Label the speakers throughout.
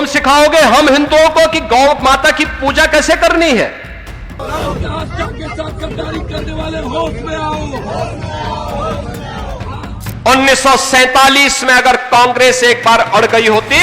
Speaker 1: तुम सिखाओगे हम हिंदुओं को कि गौ माता की पूजा कैसे करनी है।
Speaker 2: के साथ गद्दारी करने वाले होश में आओ।
Speaker 1: 1947 में अगर कांग्रेस एक बार अड़ गई होती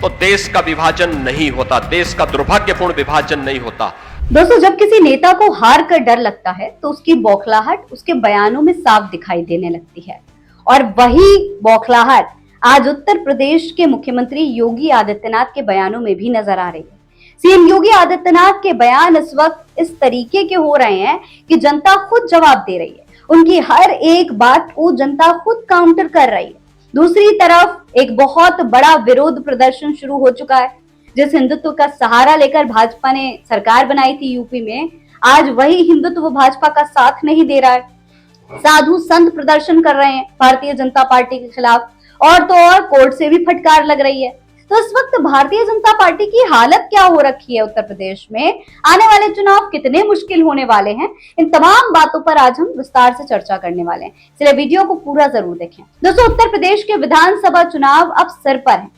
Speaker 1: तो देश का विभाजन नहीं होता, देश का दुर्भाग्यपूर्ण विभाजन नहीं होता।
Speaker 3: दोस्तों, जब किसी नेता को हार कर डर लगता है तो उसकी बौखलाहट उसके बयानों में साफ दिखाई देने लगती है, और वही बौखलाहट आज उत्तर प्रदेश के मुख्यमंत्री योगी आदित्यनाथ के बयानों में भी नजर आ रही है। सीएम योगी आदित्यनाथ के बयान इस वक्त इस तरीके के हो रहे हैं कि जनता खुद जवाब दे रही है, उनकी हर एक बात को जनता खुद काउंटर कर रही है। दूसरी तरफ एक बहुत बड़ा विरोध प्रदर्शन शुरू हो चुका है। जिस हिंदुत्व का सहारा लेकर भाजपा ने सरकार बनाई थी यूपी में, आज वही हिंदुत्व भाजपा का साथ नहीं दे रहा है। साधु संत प्रदर्शन कर रहे हैं भारतीय जनता पार्टी के खिलाफ, और तो और कोर्ट से भी फटकार लग रही है। तो इस वक्त भारतीय जनता पार्टी की हालत क्या हो रखी है उत्तर प्रदेश में, आने वाले चुनाव कितने मुश्किल होने वाले हैं, इन तमाम बातों पर आज हम विस्तार से चर्चा करने वाले हैं, इसलिए वीडियो को पूरा जरूर देखें। दोस्तों, उत्तर प्रदेश के विधानसभा चुनाव अब सिर पर हैं।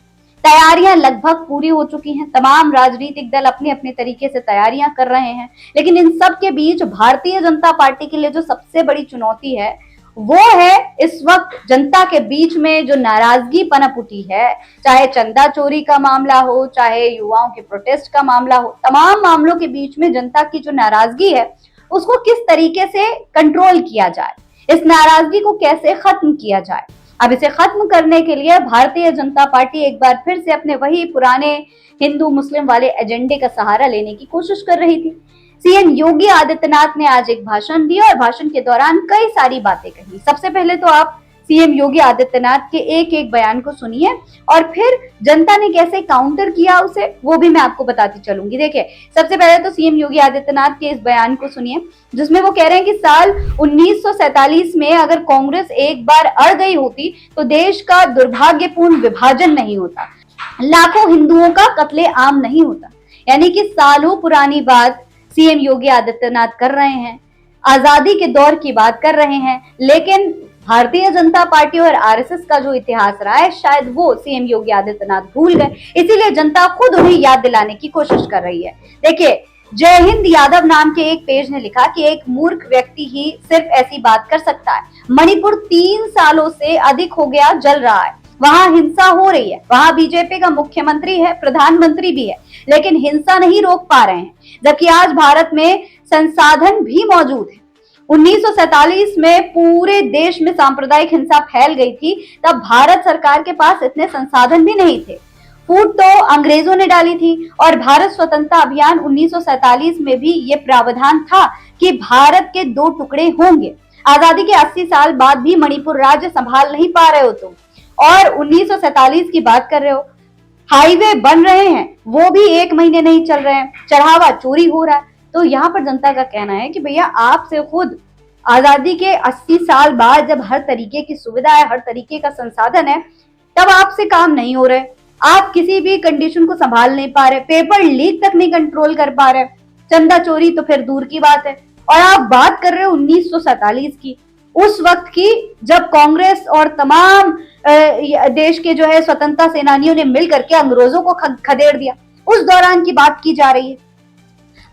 Speaker 3: तैयारियां लगभग पूरी हो चुकी हैं। तमाम राजनीतिक दल अपने अपने तरीके से तैयारियां कर रहे हैं, लेकिन इन सब के बीच भारतीय जनता पार्टी के लिए जो सबसे बड़ी चुनौती है वो है इस वक्त जनता के बीच में जो नाराजगी पनप उठी है, चाहे चंदा चोरी का मामला हो, चाहे युवाओं के प्रोटेस्ट का मामला हो, तमाम मामलों के बीच में जनता की जो नाराजगी है उसको किस तरीके से कंट्रोल किया जाए, इस नाराजगी को कैसे खत्म किया जाए। अब इसे खत्म करने के लिए भारतीय जनता पार्टी एक बार फिर से अपने वही पुराने हिंदू मुस्लिम वाले एजेंडे का सहारा लेने की कोशिश कर रही थी। सीएम योगी आदित्यनाथ ने आज एक भाषण दिया और भाषण के दौरान कई सारी बातें कही। सबसे पहले तो आप सीएम योगी आदित्यनाथ के एक एक बयान को सुनिए और फिर जनता ने कैसे काउंटर किया उसे वो भी मैं आपको बताती चलूंगी। देखिए, सबसे पहले तो सीएम योगी आदित्यनाथ के इस बयान को सुनिए जिसमें वो कह रहे हैं कि साल 1947 में अगर कांग्रेस एक बार अड़ गई होती तो देश का दुर्भाग्यपूर्ण विभाजन नहीं होता, लाखों हिंदुओं का कत्ले आम नहीं होता। यानी कि सालों पुरानी बात सीएम योगी आदित्यनाथ कर रहे हैं, आजादी के दौर की बात कर रहे हैं, लेकिन भारतीय जनता पार्टी और आरएसएस का जो इतिहास रहा है शायद वो सीएम योगी आदित्यनाथ भूल गए, इसीलिए जनता खुद उन्हें याद दिलाने की कोशिश कर रही है। देखिए, जय हिंद यादव नाम के एक पेज ने लिखा कि एक मूर्ख व्यक्ति ही सिर्फ ऐसी बात कर सकता है। मणिपुर 3 सालों से अधिक हो गया जल रहा है, वहां हिंसा हो रही है, वहां बीजेपी का मुख्यमंत्री है, प्रधानमंत्री भी है, लेकिन हिंसा नहीं रोक पा रहे हैं, जबकि आज भारत में संसाधन भी मौजूद है। 1947 में पूरे देश में सांप्रदायिक हिंसा फैल गई थी, तब भारत सरकार के पास इतने संसाधन भी नहीं थे। फूट तो अंग्रेजों ने डाली थी और भारत स्वतंत्रता अभियान 1947 में भी ये प्रावधान था कि भारत के 2 टुकड़े होंगे। आजादी के 80 साल बाद भी मणिपुर राज्य संभाल नहीं पा रहे हो तुम, और 1947 की बात कर रहे हो। हाईवे बन रहे हैं वो भी 1 महीने नहीं चल रहे हैं, चढ़ावा चोरी हो रहा है। तो यहाँ पर जनता का कहना है कि भैया आपसे खुद आजादी के 80 साल बाद जब हर तरीके की सुविधा है, हर तरीके का संसाधन है, तब आपसे काम नहीं हो रहे, आप किसी भी कंडीशन को संभाल नहीं पा रहे, पेपर लीक तक नहीं कंट्रोल कर पा रहे, चंदा चोरी तो फिर दूर की बात है। और आप बात कर रहे हो 1947 की, उस वक्त की जब कांग्रेस और तमाम देश के जो है स्वतंत्रता सेनानियों ने मिलकर के अंग्रेजों को खदेड़ दिया, उस दौरान की बात की जा रही है।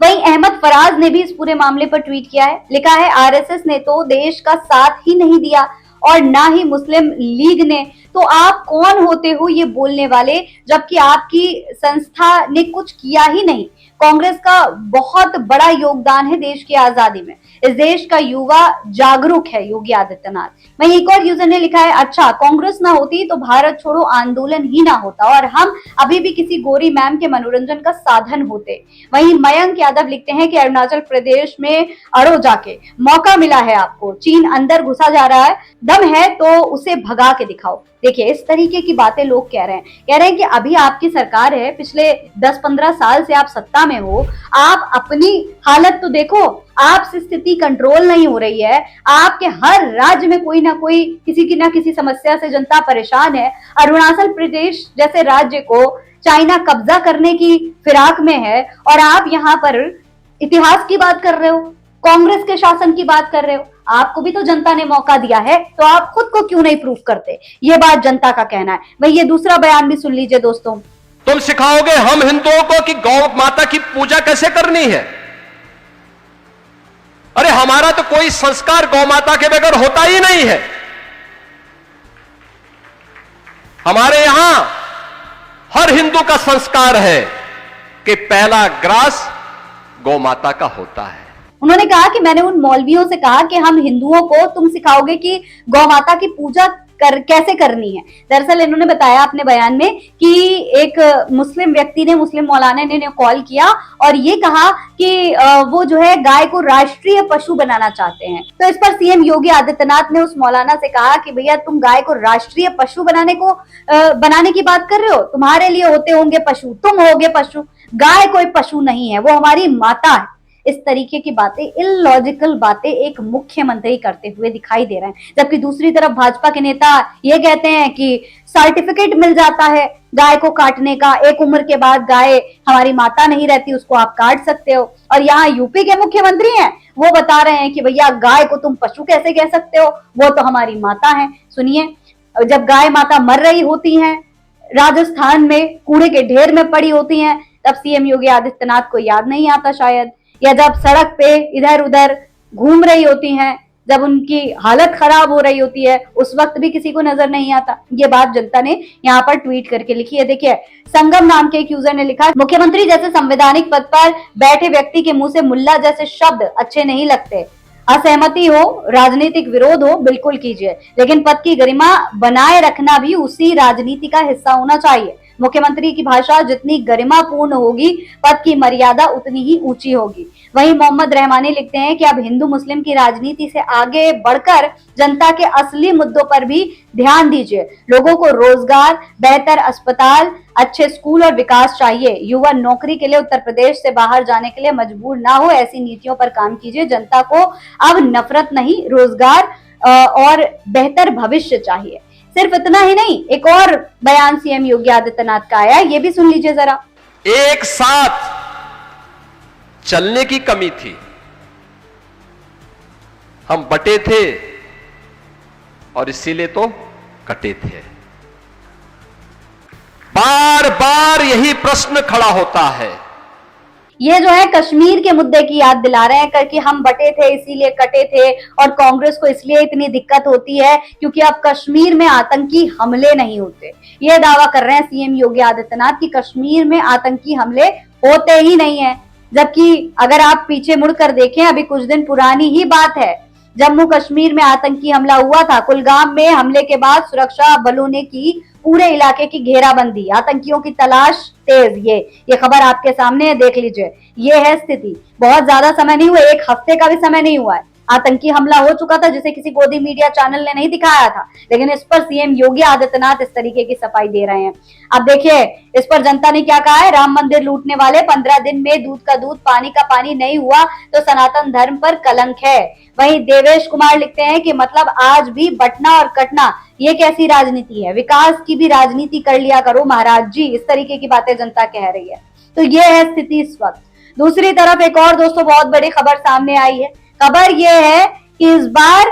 Speaker 3: वहीं अहमद फराज ने भी इस पूरे मामले पर ट्वीट किया है, लिखा है आरएसएस ने तो देश का साथ ही नहीं दिया और ना ही मुस्लिम लीग ने, तो आप कौन होते हो ये बोलने वाले, जबकि आपकी संस्था ने कुछ किया ही नहीं। कांग्रेस का बहुत बड़ा योगदान है देश की आजादी में, इस देश का युवा जागरूक है योगी आदित्यनाथ। वहीं एक और यूजर ने लिखा है, अच्छा कांग्रेस ना होती तो भारत छोड़ो आंदोलन ही ना होता और हम अभी भी किसी गोरी मैम के मनोरंजन का साधन होते। वहीं मयंक यादव लिखते हैं कि अरुणाचल प्रदेश में अड़ो जाके, मौका मिला है आपको, चीन अंदर घुसा जा रहा है, दम है तो उसे भगा के दिखाओ। देखिए, इस तरीके की बातें लोग कह रहे हैं कि अभी आपकी सरकार है, पिछले 10-15 साल से आप सत्ता में हो, आप अपनी हालत तो देखो, आपसे स्थिति कंट्रोल नहीं हो रही है, आपके हर राज्य में कोई ना कोई किसी ना किसी समस्या से जनता परेशान है। अरुणाचल प्रदेश जैसे राज्य को चाइना कब्जा करने की फिराक में है और आप यहाँ पर इतिहास की बात कर रहे हो, कांग्रेस के शासन की बात कर रहे हो। आपको भी तो जनता ने मौका दिया है, तो आप खुद को क्यों नहीं प्रूफ करते, ये बात जनता का कहना है। वही ये दूसरा बयान भी सुन लीजिए दोस्तों।
Speaker 1: तुम सिखाओगे हम हिंदुओं को कि गौ माता की पूजा कैसे करनी है। अरे हमारा तो कोई संस्कार गौ माता के बगैर होता ही नहीं है। हमारे यहां हर हिंदू का संस्कार है कि पहला ग्रास गौ माता का होता है।
Speaker 3: उन्होंने कहा कि मैंने उन मौलवियों से कहा कि हम हिंदुओं को तुम सिखाओगे कि गौ माता की पूजा कैसे करनी है। दरअसल इन्होंने बताया अपने बयान में कि एक मुस्लिम व्यक्ति ने, मुस्लिम मौलाना ने कॉल किया और ये कहा कि वो जो है गाय को राष्ट्रीय पशु बनाना चाहते हैं। तो इस पर सीएम योगी आदित्यनाथ ने उस मौलाना से कहा कि भैया तुम गाय को राष्ट्रीय पशु बनाने की बात कर रहे हो, तुम्हारे लिए होते होंगे पशु, तुम होगे पशु, गाय कोई पशु नहीं है, वो हमारी माता है। इस तरीके की बातें, इलॉजिकल बातें एक मुख्यमंत्री करते हुए दिखाई दे रहे हैं। जबकि दूसरी तरफ भाजपा के नेता ये कहते हैं कि सर्टिफिकेट मिल जाता है गाय को काटने का, एक उम्र के बाद गाय हमारी माता नहीं रहती, उसको आप काट सकते हो। और यहाँ यूपी के मुख्यमंत्री हैं, वो बता रहे हैं कि भैया गाय को तुम पशु कैसे कह सकते हो, वो तो हमारी माता है। सुनिए, जब गाय माता मर रही होती हैं राजस्थान में, कूड़े के ढेर में पड़ी होती हैं, तब सीएम योगी आदित्यनाथ को याद नहीं आता शायद, या जब सड़क पे इधर उधर घूम रही होती हैं, जब उनकी हालत खराब हो रही होती है, उस वक्त भी किसी को नजर नहीं आता। ये बात जनता ने यहाँ पर ट्वीट करके लिखी है। देखिए, संगम नाम के एक यूजर ने लिखा, मुख्यमंत्री जैसे संवैधानिक पद पर बैठे व्यक्ति के मुंह से मुल्ला जैसे शब्द अच्छे नहीं लगते। असहमति हो, राजनीतिक विरोध हो, बिल्कुल कीजिए, लेकिन पद की गरिमा बनाए रखना भी उसी राजनीति का हिस्सा होना चाहिए। मुख्यमंत्री की भाषा जितनी गरिमापूर्ण होगी, पद की मर्यादा उतनी ही ऊंची होगी। वहीं मोहम्मद रहमानी लिखते हैं कि अब हिंदू मुस्लिम की राजनीति से आगे बढ़कर जनता के असली मुद्दों पर भी ध्यान दीजिए। लोगों को रोजगार, बेहतर अस्पताल, अच्छे स्कूल और विकास चाहिए। युवा नौकरी के लिए उत्तर प्रदेश से बाहर जाने के लिए मजबूर ना हो, ऐसी नीतियों पर काम कीजिए। जनता को अब नफरत नहीं, रोजगार और बेहतर भविष्य चाहिए। सिर्फ इतना ही नहीं, एक और बयान सीएम योगी आदित्यनाथ का आया, ये भी सुन लीजिए जरा।
Speaker 1: एक साथ चलने की कमी थी, हम बटे थे और इसीलिए तो कटे थे। बार बार यही प्रश्न खड़ा होता है।
Speaker 3: ये जो है कश्मीर के मुद्दे की याद दिला रहे हैं कि हम बटे थे इसीलिए कटे थे, और कांग्रेस को इसलिए इतनी दिक्कत होती है क्योंकि अब कश्मीर में आतंकी हमले नहीं होते। ये दावा कर रहे हैं सीएम योगी आदित्यनाथ कि कश्मीर में आतंकी हमले होते ही नहीं है। जबकि अगर आप पीछे मुड़कर देखें, अभी कुछ दिन पुरानी ही बात है, जम्मू कश्मीर में आतंकी हमला हुआ था। कुलगाम में हमले के बाद सुरक्षा बलों ने की पूरे इलाके की घेराबंदी, आतंकियों की तलाश तेज। ये खबर आपके सामने है, देख लीजिए। ये है स्थिति। बहुत ज्यादा समय नहीं हुआ, एक हफ्ते का भी समय नहीं हुआ है, आतंकी हमला हो चुका था, जिसे किसी गोदी मीडिया चैनल ने नहीं दिखाया था, लेकिन इस पर सीएम योगी आदित्यनाथ इस तरीके की सफाई दे रहे हैं। अब देखिए, इस पर जनता ने क्या कहा है। राम मंदिर लूटने वाले 15 दिन में दूध का दूध पानी का पानी नहीं हुआ तो सनातन धर्म पर कलंक है। वहीं देवेश कुमार लिखते हैं कि मतलब आज भी बंटना और कटना, ये कैसी राजनीति है, विकास की भी राजनीति कर लिया करो महाराज जी। इस तरीके की बातें जनता कह रही है। तो ये है स्थिति इस वक्त। दूसरी तरफ एक और दोस्तों बहुत बड़ी खबर सामने आई है। खबर यह है कि इस बार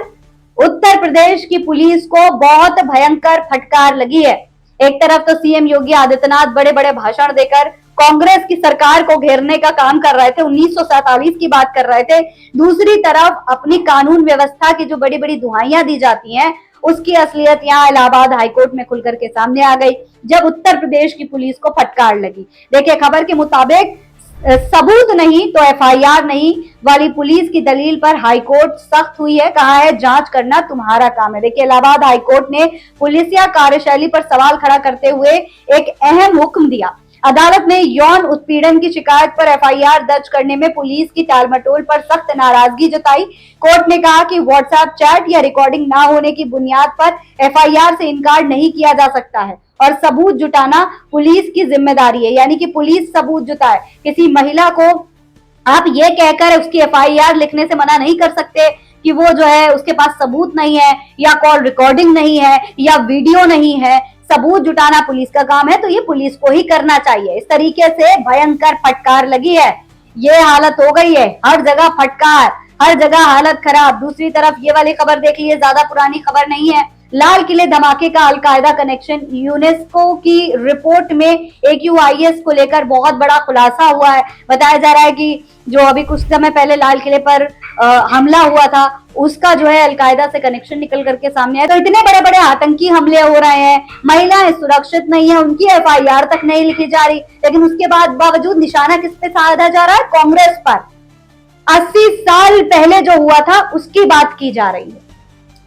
Speaker 3: उत्तर प्रदेश की पुलिस को बहुत भयंकर फटकार लगी है। एक तरफ तो सीएम योगी आदित्यनाथ बड़े बड़े भाषण देकर कांग्रेस की सरकार को घेरने का काम कर रहे थे, 1947 की बात कर रहे थे। दूसरी तरफ अपनी कानून व्यवस्था की जो बड़ी बड़ी दुहाइयां दी जाती हैं, उसकी असलियत यहाँ इलाहाबाद हाईकोर्ट में खुलकर के सामने आ गई, जब उत्तर प्रदेश की पुलिस को फटकार लगी। देखिए, खबर के मुताबिक सबूत नहीं तो एफआईआर नहीं वाली पुलिस की दलील पर हाईकोर्ट सख्त हुई है। कहा है जांच करना तुम्हारा काम है। देखिए, इलाहाबाद हाईकोर्ट ने पुलिसिया कार्यशैली पर सवाल खड़ा करते हुए एक अहम हुक्म दिया। अदालत ने यौन उत्पीड़न की शिकायत पर एफआईआर दर्ज करने में पुलिस की टालमटोल पर सख्त नाराजगी जताई। कोर्ट ने कहा कि व्हाट्सएप चैट या रिकॉर्डिंग ना होने की बुनियाद पर एफआईआर से इनकार नहीं किया जा सकता है और सबूत जुटाना पुलिस की जिम्मेदारी है। यानी कि पुलिस सबूत जुटाए। किसी महिला को आप ये कहकर उसकी एफआईआर लिखने से मना नहीं कर सकते कि वो जो है उसके पास सबूत नहीं है, या कॉल रिकॉर्डिंग नहीं है, या वीडियो नहीं है। सबूत जुटाना पुलिस का काम है, तो ये पुलिस को ही करना चाहिए। इस तरीके से भयंकर फटकार लगी है। ये हालत हो गई है, हर जगह फटकार, हर जगह हालत खराब। दूसरी तरफ ये वाली खबर देख लीजिए, ज्यादा पुरानी खबर नहीं है। लाल किले धमाके का अलकायदा कनेक्शन, यूनेस्को की रिपोर्ट में AQIS को लेकर बहुत बड़ा खुलासा हुआ है। बताया जा रहा है कि जो अभी कुछ समय पहले लाल किले पर हमला हुआ था, उसका जो है अलकायदा से कनेक्शन निकल करके सामने आया। तो इतने बड़े बड़े आतंकी हमले हो रहे हैं, महिलाएं सुरक्षित नहीं है, उनकी FIR तक नहीं लिखी जा रही, लेकिन उसके बाद बावजूद निशाना किस पे साधा जा रहा है? कांग्रेस पर। 80 साल पहले जो हुआ था उसकी बात की जा रही है।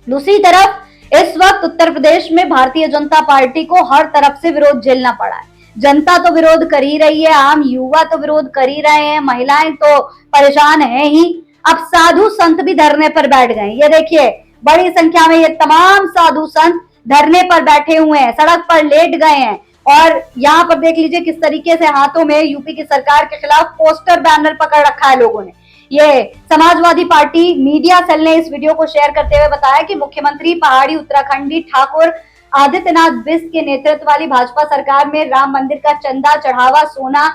Speaker 3: दूसरी तरफ इस वक्त उत्तर प्रदेश में भारतीय जनता पार्टी को हर तरफ से विरोध झेलना पड़ा है। जनता तो विरोध कर ही रही है, आम युवा तो विरोध कर ही रहे हैं, महिलाएं तो परेशान है ही, अब साधु संत भी धरने पर बैठ गए। ये देखिए, बड़ी संख्या में ये तमाम साधु संत धरने पर बैठे हुए हैं, सड़क पर लेट गए हैं। और यहाँ पर देख लीजिए किस तरीके से हाथों में यूपी की सरकार के खिलाफ पोस्टर बैनर पकड़ रखा है लोगों ने। ये समाजवादी पार्टी मीडिया सेल ने इस वीडियो को शेयर करते हुए बताया कि मुख्यमंत्री पहाड़ी उत्तराखंडी ठाकुर आदित्यनाथ बिष्ट के नेतृत्व वाली भाजपा सरकार में राम मंदिर का चंदा, चढ़ावा, सोना,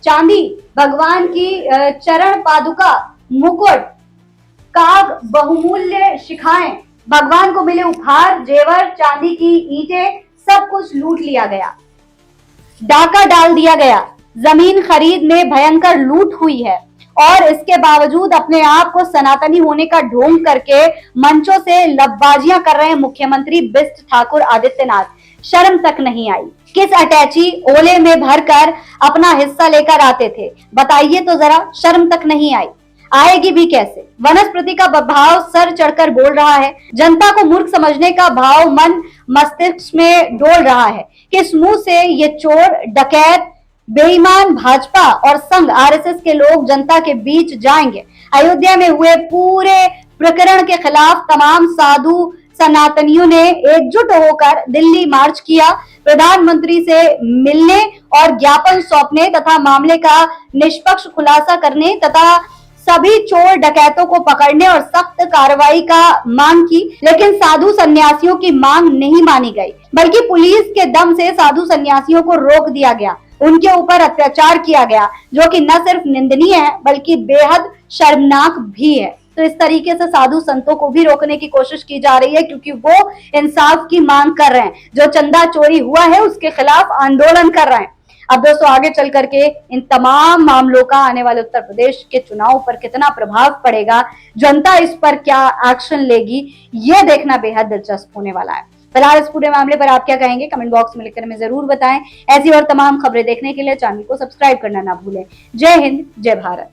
Speaker 3: चांदी, भगवान की चरण पादुका, मुकुट, काग, बहुमूल्य शिखाएं, भगवान को मिले उपहार, जेवर, चांदी की ईंटें, सब कुछ लूट लिया गया, डाका डाल दिया गया। जमीन खरीद में भयंकर लूट हुई है और इसके बावजूद अपने आप को सनातनी होने का ढोंग करके मंचों से लबबाजियां कर रहे हैं मुख्यमंत्री बिष्ट ठाकुर आदित्यनाथ। शर्म तक नहीं आई। किस अटैची ओले में भरकर अपना हिस्सा लेकर आते थे, बताइए तो जरा। शर्म तक नहीं आई, आएगी भी कैसे? वनस्पति का भाव सर चढ़कर बोल रहा है, जनता को मूर्ख समझने का भाव मन मस्तिष्क में डोल रहा है। किस मुंह से ये चोर, डकैत, बेईमान भाजपा और संघ RSS के लोग जनता के बीच जाएंगे? अयोध्या में हुए पूरे प्रकरण के खिलाफ तमाम साधु सनातनियों ने एकजुट होकर दिल्ली मार्च किया, प्रधानमंत्री से मिलने और ज्ञापन सौंपने तथा मामले का निष्पक्ष खुलासा करने तथा सभी चोर डकैतों को पकड़ने और सख्त कार्रवाई का मांग की। लेकिन साधु सन्यासियों की मांग नहीं मानी गई, बल्कि पुलिस के दम से साधु सन्यासियों को रोक दिया गया, उनके ऊपर अत्याचार किया गया, जो कि न सिर्फ निंदनीय है बल्कि बेहद शर्मनाक भी है। तो इस तरीके से साधु संतों को भी रोकने की कोशिश की जा रही है, क्योंकि वो इंसाफ की मांग कर रहे हैं। जो चंदा चोरी हुआ है उसके खिलाफ आंदोलन कर रहे हैं। अब दोस्तों, आगे चल करके इन तमाम मामलों का आने वाले उत्तर प्रदेश के चुनाव पर कितना प्रभाव पड़ेगा, जनता इस पर क्या एक्शन लेगी, ये देखना बेहद दिलचस्प होने वाला है। फिलहाल इस पूरे मामले पर आप क्या कहेंगे, कमेंट बॉक्स में लिखकर हमें जरूर बताएं। ऐसी और तमाम खबरें देखने के लिए चैनल को सब्सक्राइब करना ना भूलें। जय हिंद, जय भारत।